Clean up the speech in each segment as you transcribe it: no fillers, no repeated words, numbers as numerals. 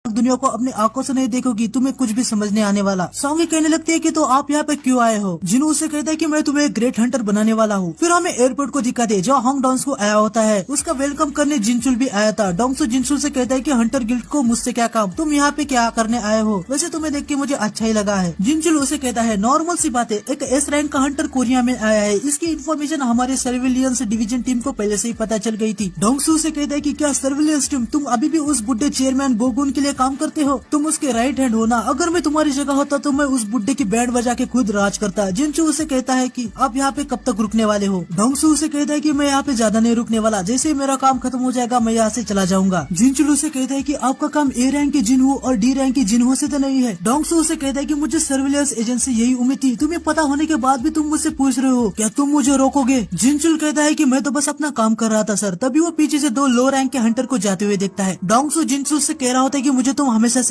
दुनिया को अपनी आंखों से नहीं देखोगी तुम्हें कुछ भी समझ नहीं आने वाला। सॉन्गी कहने लगती है कि तो आप यहाँ पे क्यों आए हो। जिनू उसे कहता है कि मैं तुम्हें एक ग्रेट हंटर बनाने वाला हूँ। फिर हमें एयरपोर्ट को दिखाते हैं जहाँ हॉन्ग डॉन्स को आया होता है। उसका वेलकम करने जिनचुल भी आया था। डोंगसू जिनचुल से कहता है कि हंटर गिल्ड को मुझसे क्या काम, तुम यहाँ पे क्या करने आए हो। वैसे तुम्हें देख के मुझे अच्छा ही लगा है। जिनचुल उसे कहता है नॉर्मल सी बात है, एक एस रैंक का हंटर कोरिया में आया है। इसकी इन्फॉर्मेशन हमारे सर्विलियंस डिवीजन टीम को पहले से ही पता चल गई थी। डोंगसू से कहता है कि क्या सर्विलियंस टीम, तुम अभी भी उस बुड्ढे चेयरमैन गोगुन के लिए काम करते हो, तुम उसके राइट हैंड हो ना। अगर मैं तुम्हारी जगह होता तो मैं उस बुड्ढे की बैंड बजा के खुद राज करता। जिनचू उसे कहता है कि आप यहाँ पे कब तक रुकने वाले हो। डोंगसू उसे कहता है कि मैं यहाँ पे ज्यादा नहीं रुकने वाला, जैसे मेरा काम खत्म हो जाएगा मैं यहाँ से चला जाऊंगा। जिनचू उसे कहता है कि आपका काम ए रैंक के जिन्हो और डी रैंक के जिन्हो से तो नहीं है। डोंगसू उसे कहता है कि मुझे सर्विलेंस एजेंसी यही उम्मीद थी, तुम्हें पता होने के बाद भी तुम मुझसे पूछ रहे हो क्या तुम मुझे रोकोगे। जिनचुल कहता है कि मैं तो बस अपना काम कर रहा था सर। तभी वो पीछे से दो लो रैंक के हंटर को जाते हुए देखता है। डोंगसू जिनचुल से कह रहा होता है कि मुझे तुम हमेशा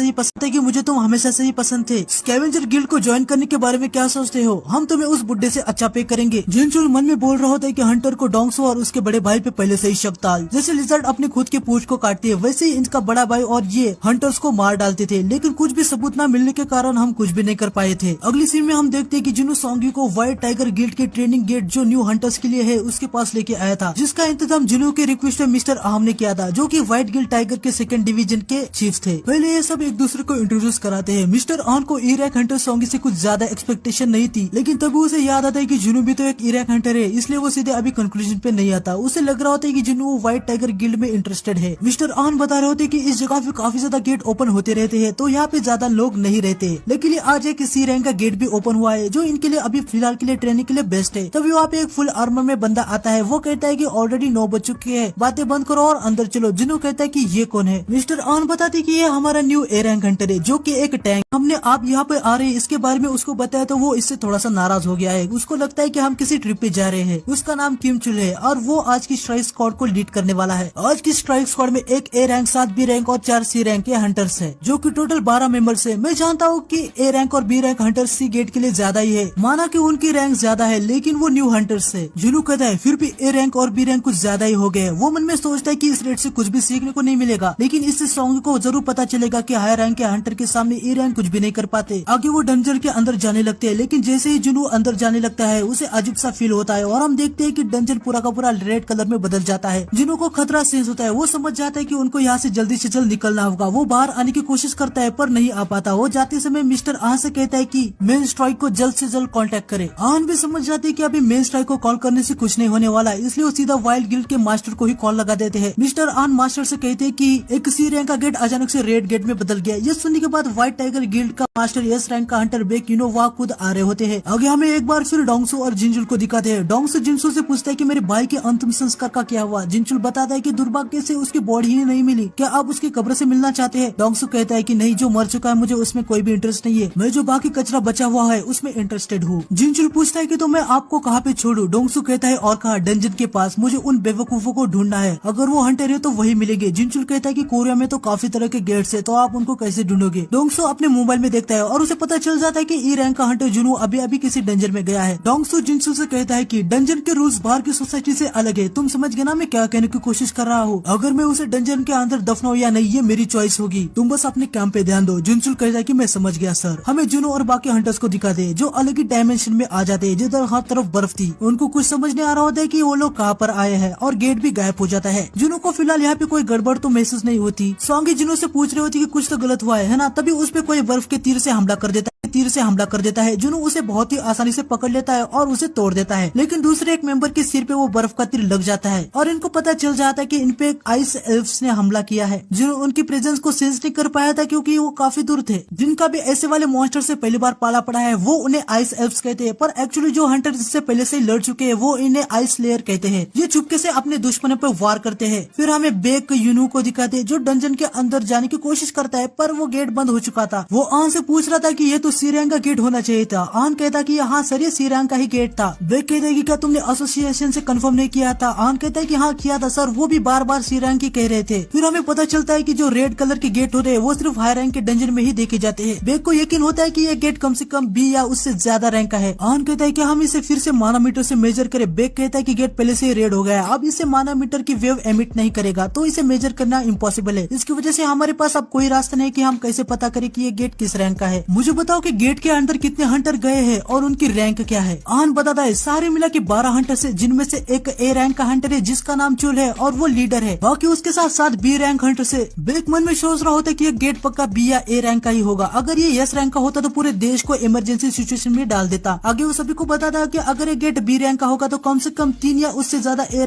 से ही पसंद थे। स्कैवेंजर गिल्ड को ज्वाइन करने के बारे में क्या सोचते हो, हम तुम्हें उस बुड्ढे से अच्छा पे करेंगे। जिनचुल मन में बोल रहा होता है कि हंटर को डोंगसू और उसके बड़े भाई पे पहले से ही शक था। जैसे लिजर्ड अपनी खुद की पूंछ को काटती है वैसे ही इनका बड़ा भाई और ये हंटर्स को मार डालते थे, लेकिन कुछ भी सबूत न मिलने के कारण हम कुछ भी नहीं कर पाए थे। अगली सीन में हम देखते हैं कि जिन्हो सॉन्गी को व्हाइट टाइगर गिल्ड के ट्रेनिंग गेट जो न्यू हंटर्स के लिए है उसके पास लेके आया था, जिसका इंतजाम जिन्हो के रिक्वेस्ट में मिस्टर आहम ने किया था, जो कि व्हाइट गिल्ड टाइगर के सेकंड डिवीजन के चीफ थे। पहले ये सब एक दूसरे को इंट्रोड्यूस कराते हैं। मिस्टर आहम को ई रैंक हंटर सॉन्गी से कुछ ज्यादा एक्सपेक्टेशन नहीं थी, लेकिन तभी उसे याद आता है कि जिन्हो भी तो एक ई रैंक हंटर है, इसलिए वो सीधे अभी कंक्लूजन पे नहीं आता। उसे लग रहा होता है कि जिन्हो व्हाइट टाइगर गिल्ड में इंटरेस्टेड है। मिस्टर आहम बता रहे होते कि इस जगह पे काफी ज्यादा गेट ओपन होते रहते हैं, तो यहाँ पे ज्यादा लोग नहीं रहते, लेकिन आज एक सी रैंक का गेट भी ओपन हुआ है जो इनके लिए अभी फिलहाल के लिए ट्रेनिंग के लिए बेस्ट है। तभी वहाँ पे एक फुल आर्मर में बंदा आता है। वो कहता है कि ऑलरेडी 9 बज चुके हैं, बातें बंद करो और अंदर चलो। जिन्हो कहता है कि ये कौन है। मिस्टर आहम बताते कि ये हमारा न्यू ए रैंक हंटर है, जो कि एक टैंक। हमने आप यहाँ पे आ रहे हैं इसके बारे में उसको बताया तो वो इससे थोड़ा सा नाराज हो गया है। उसको लगता है कि हम किसी ट्रिप पे जा रहे हैं। उसका नाम किम चुल है और वो आज की स्ट्राइक स्क्वाड को लीड करने वाला है। आज की स्ट्राइक स्क्वाड में एक ए रैंक, 7 बी रैंक और 4 सी रैंक के हंटर्स है, जो कि टोटल 12 मेंबर्स है। मैं जानता हूँ कि ए रैंक और बी रैंक हंटर्स सी गेट के लिए ज्यादा ही है, माना कि उनकी रैंक ज्यादा है, लेकिन वो न्यू हंटर्स है। जिन्हो कहता है फिर भी ए रैंक और बी रैंक कुछ ज्यादा ही हो गए। वो मन में सोचता है कि इस रेट से कुछ भी सीखने को नहीं मिलेगा, लेकिन इससे सॉन्ग को जरूर पता चलेगा कि हाई रैंक के हंटर के सामने ए रैंक कुछ भी नहीं कर पाते। आगे वो डंजन के अंदर जाने लगते हैं, लेकिन जैसे ही जिन्हो अंदर जाने लगता है उसे अजीब सा फील होता है और हम देखते हैं कि डंजन पूरा का पूरा रेड कलर में बदल जाता है। जिन्हो को खतरा सेंस होता है। वो समझ जाता है कि उनको यहाँ से जल्दी से जल्द निकलना होगा। वो बाहर आने की कोशिश करता है पर नहीं आ पाता। वो जाते समय मिस्टर आहन से कहता है कि मेन स्ट्राइक को जल्द से जल्द कांटेक्ट करे। आहन भी समझ जाते हैं कि अभी मेन स्ट्राइक को कॉल करने से कुछ नहीं होने वाला, इसलिए वो सीधा वाइल्ड गिल्ड के मास्टर को ही कॉल लगा देते हैं। मिस्टर आहन मास्टर से कहते हैं कि एक सी रैंक का गेट अचानक से रेड गेट में बदल गया। ये सुनने के बाद व्हाइट टाइगर गिल्ड का मास्टर एस रैंक का हंटर बेक यूनो वहाँ खुद आ रहे होते हैं। आगे हमें एक बार फिर डोंगसू और जिनचुल को दिखाते हैं। डोंगसू जिनचुल से पूछता है कि मेरे भाई के अंतिम संस्कार का क्या हुआ। जिनचुल बताता है कि दुर्भाग्य से उसकी बॉडी ही नहीं मिली, क्या आप उसकी कब्र से मिलना चाहते हैं। डोंगसू कहता है कि नहीं, जो मर चुका है मुझे उसमें कोई भी इंटरेस्ट नहीं है, मैं जो बाकी कचरा बचा हुआ है उसमें इंटरेस्टेड हूँ। जिनचुल पूछता है कि तो मैं आपको कहाँ पे छोड़ू। डोंगसू कहता है और कहा, डंजन के पास, मुझे उन बेवकूफों को ढूंढना है, अगर वो हंटर है तो वही मिलेंगे। जिनचुल कहता है कि कोरिया में तो काफी तरह के गेट्स है, तो आप उनको कैसे ढूंढोगे। डोंगसू अपने मोबाइल में देखता है और उसे पता चल जाता है कि ई रैंक का हंटर जिन्हो अभी अभी किसी डंजन में गया है। डोंगसू जिनचुल से कहता है कि डंजन के रूल्स बाहर की सोसाइटी से अलग है, तुम समझ गए ना मैं क्या कहने की कोशिश कर रहा हूँ। अगर मैं उसे डंजन के अंदर दफनाऊं या नहीं ये मेरी चॉइस होगी, तुम बस अपने काम पे ध्यान दो। जिनचुल कहता है कि मैं समझ गया सर। हमें जिन्हो और बाकी हंटर्स को दिखा दे जो अलग ही डायमेंशन में आ जाते हैं, जिधर हर तरफ बर्फ थी। उनको कुछ समझ नहीं आ रहा होता है कि वो लोग कहाँ पर आए हैं और गेट भी गायब हो जाता है। जिन्हो को फिलहाल यहाँ पे कोई गड़बड़ तो महसूस नहीं होती। सॉन्गी जिन्हो से पूछ रही होती कि कुछ तो गलत हुआ है ना, तभी उस पे कोई बर्फ के तीर से हमला कर देता है। जिन्हो उसे बहुत ही आसानी से पकड़ लेता है और उसे तोड़ देता है, लेकिन दूसरे एक मेंबर के सिर पे वो बर्फ का तीर लग जाता है और इनको पता चल जाता है कि इन पे आइस एल्फ्स ने हमला किया है। जिन्हो उनकी प्रेजेंस को सेंस नहीं कर पाया था क्योंकि वो काफी दूर थे। जिनका भी ऐसे वाले मॉन्स्टर से पहली बार पाला पड़ा है वो उन्हें आइस एल्फ्स कहते हैं, पर एक्चुअली जो हंटर जिससे पहले से लड़ चुके हैं वो इन्हें आइस लेयर कहते हैं। ये चुपके से अपने दुश्मनों पर वार करते हैं। फिर हमें बेक यूनू को दिखाते हैं जो डंजन के अंदर जाने की कोशिश करता है, पर वो गेट बंद हो चुका था। वो आहन से पूछ रहा था कि ये तो सी रैंक का गेट होना चाहिए था। आन कहता कि हाँ सर ये सी रैंक का ही गेट था। बेक कहता है कि क्या तुमने एसोसिएशन से कंफर्म नहीं किया था? आन कहता है कि हाँ किया था सर, वो भी बार बार सी रैंक ही कह रहे थे। फिर हमें पता चलता है कि जो रेड कलर के गेट होते हैं वो सिर्फ हाई रैंक के डंजन में ही देखे जाते हैं। बेक को यकीन होता है कि ये गेट कम से कम बी या उससे ज्यादा रैंक का है। आन कहता है कि हम इसे फिर से मानामीटर से मेजर करें। बेक कहता है कि गेट पहले से ही रेड हो गया है, अब इसे मानामीटर की वेव एमिट नहीं करेगा, तो इसे मेजर करना इम्पॉसिबल है। इसकी वजह से हमारे पास अब कोई रास्ता नहीं कि हम कैसे पता करें कि ये गेट किस रैंक का है। मुझे बताओ कि गेट के अंदर कितने हंटर गए हैं और उनकी रैंक क्या है। आन बताता है सारे मिला के 12 हंटर से, जिनमें से एक ए रैंक का हंटर है जिसका नाम चुल है और वो लीडर है। बाकी उसके साथ साथ बी रैंक हंटर से। बेक मन में सोच रहा होता है कि ये गेट पक्का बी या ए रैंक का ही होगा। अगर ये एस रैंक का होता तो पूरे देश को इमरजेंसी सिचुएशन में डाल देता। आगे वो सभी को बताता कि अगर ये गेट बी रैंक का होगा तो कम से कम 3 या उससे ज्यादा ए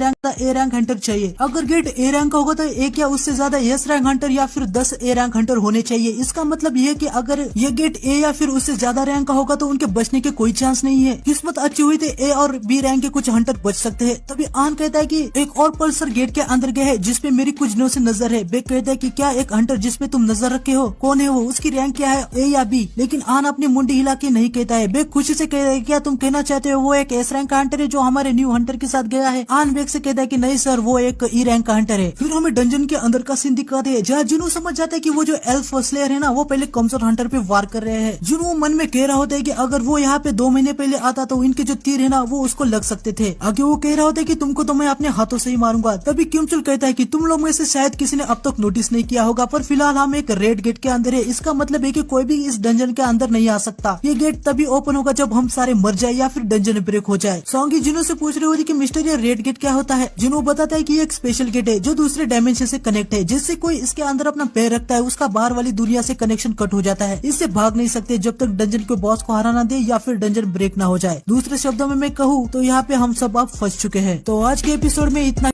रैंक हंटर चाहिए। अगर गेट ए रैंक का होगा तो 1 या उससे ज्यादा एस रैंक हंटर या फिर 10 ए रैंक हंटर होने चाहिए। इसका मतलब ये कि अगर ये गेट ए या फिर उससे ज्यादा रैंक का होगा तो उनके बचने के कोई चांस नहीं है। किस्मत अच्छी हुई तो ए और बी रैंक के कुछ हंटर बच सकते हैं। तभी आन कहता है कि एक और पल्सर गेट के अंदर गए है जिसपे मेरी कुछ दिनों से नजर है। बेक कहता है कि क्या एक हंटर जिसपे तुम नजर रखे हो, कौन है वो, उसकी रैंक क्या है, ए या बी? लेकिन आन अपनी मुंडी हिला के नहीं कहता है। बेक खुशी से कहता है क्या तुम कहना चाहते हो वो एक एस रैंक का हंटर है जो हमारे न्यू हंटर के साथ गया है? आन बेक से कहता है कि नहीं सर वो एक ई रैंक का हंटर है। फिर हमें डंजन के अंदर का सीन दिखाते हैं जहाँ जुनू समझ जाता है कि वो जो एल्फ स्लेयर है ना वो पहले कमजोर हंटर पे वार कर रहे हैं। जुनू मन में कह रहा होता है कि अगर वो यहाँ पे 2 महीने पहले आता तो इनके जो तीर है ना वो उसको लग सकते थे। आगे वो कह रहा होता है कि तुमको तो मैं अपने हाथों से ही मारूंगा। तभी किमचुल कहता है कि तुम लोग में से शायद किसी ने अब तक नोटिस नहीं किया होगा पर फिलहाल हम एक रेड गेट के अंदर है। इसका मतलब है कि कोई भी इस डंजन के अंदर नहीं आ सकता। ये गेट तभी ओपन होगा जब हम सारे मर जाए या फिर डंजन ब्रेक हो जाए। सॉन्गी जुनू से पूछ रही होती कि मिस्टर ये रेड गेट क्या होता है? जुनू बताता है कि ये एक स्पेशल गेट है जो दूसरे डायमेंशन से कनेक्ट है। जिससे कोई इसके अंदर अपना पैर रखता है उसका बाहर वाली दुनिया से कनेक्शन कट हो जाता है। इससे भाग नहीं सकते जब तक डंजन के बॉस को हराना दे या फिर डंजन ब्रेक ना हो जाए। दूसरे शब्दों में मैं कहूँ तो यहाँ पे हम सब अब फंस चुके हैं। तो आज के एपिसोड में इतना